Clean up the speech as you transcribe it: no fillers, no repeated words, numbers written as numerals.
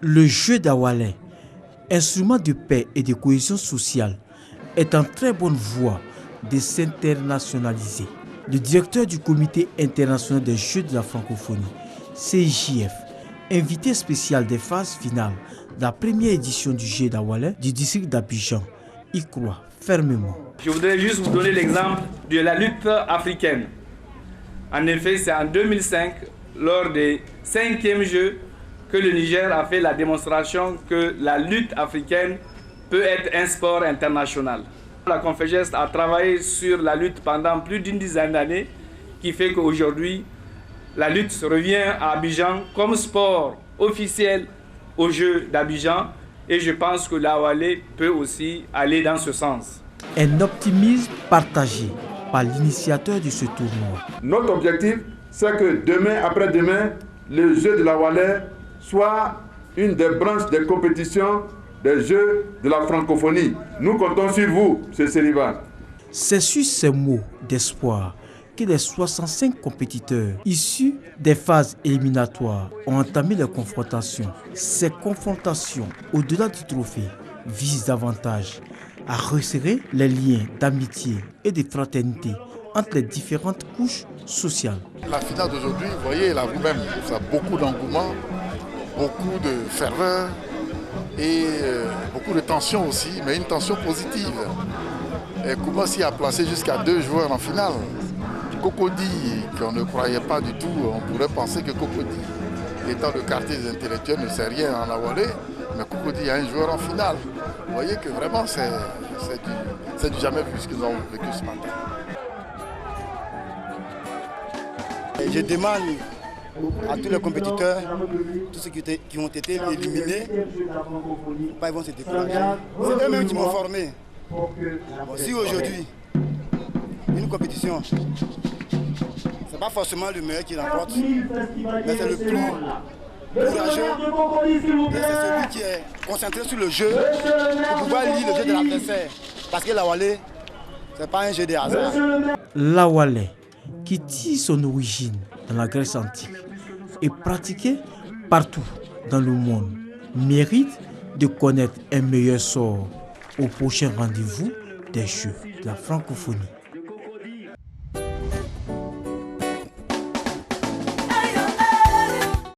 Le jeu d'Awalé, instrument de paix et de cohésion sociale, est en très bonne voie de s'internationaliser. Le directeur du Comité international des Jeux de la francophonie, CIJF, invité spécial des phases finales de la première édition du jeu d'Awalé du district d'Abidjan, y croit fermement. Je voudrais juste vous donner l'exemple de la lutte africaine. En effet, c'est en 2005, lors des 5e Jeux, que le Niger a fait la démonstration que la lutte africaine peut être un sport international. La Confégeste a travaillé sur la lutte pendant plus d'une dizaine d'années, qui fait qu'aujourd'hui, la lutte revient à Abidjan comme sport officiel aux Jeux d'Abidjan, et je pense que l'Awalé peut aussi aller dans ce sens. Un optimisme partagé par l'initiateur de ce tournoi. Notre objectif, c'est que demain, après-demain, le jeu de l'Awalé soit une des branches des compétitions des Jeux de la francophonie. Nous comptons sur vous, M. Seriba. C'est sur ces mots d'espoir que les 65 compétiteurs issus des phases éliminatoires ont entamé les confrontations. Ces confrontations, au-delà du trophée, visent davantage à resserrer les liens d'amitié et de fraternité entre les différentes couches sociales. La finale d'aujourd'hui, vous voyez là vous-même, ça a beaucoup d'engouement, beaucoup de ferveur et beaucoup de tension aussi, mais une tension positive. Et Koumassi a placé jusqu'à 2 joueurs en finale. Cocody, qu'on ne croyait pas du tout, on pourrait penser que Cocody, étant le quartier des intellectuels, ne sait rien en Awalé, mais Cocody a un joueur en finale. Vous voyez que vraiment c'est du jamais vu ce que nous avons vécu ce matin. Et je demande à tous les compétiteurs, tous ceux qui ont été éliminés, ils vont se décourager. C'est eux-mêmes qui m'ont formé. Bon, si aujourd'hui, une compétition, c'est pas forcément le meilleur qui remporte, mais c'est le plus courageux, et c'est celui qui est concentré sur le jeu pour pouvoir lire le jeu de l'adversaire. Parce que l'Awalé, c'est pas un jeu de hasard. L'Awalé, qui tire son origine dans la Grèce antique, est pratiqué partout dans le monde, mérite de connaître un meilleur sort au prochain rendez-vous des Jeux de la francophonie.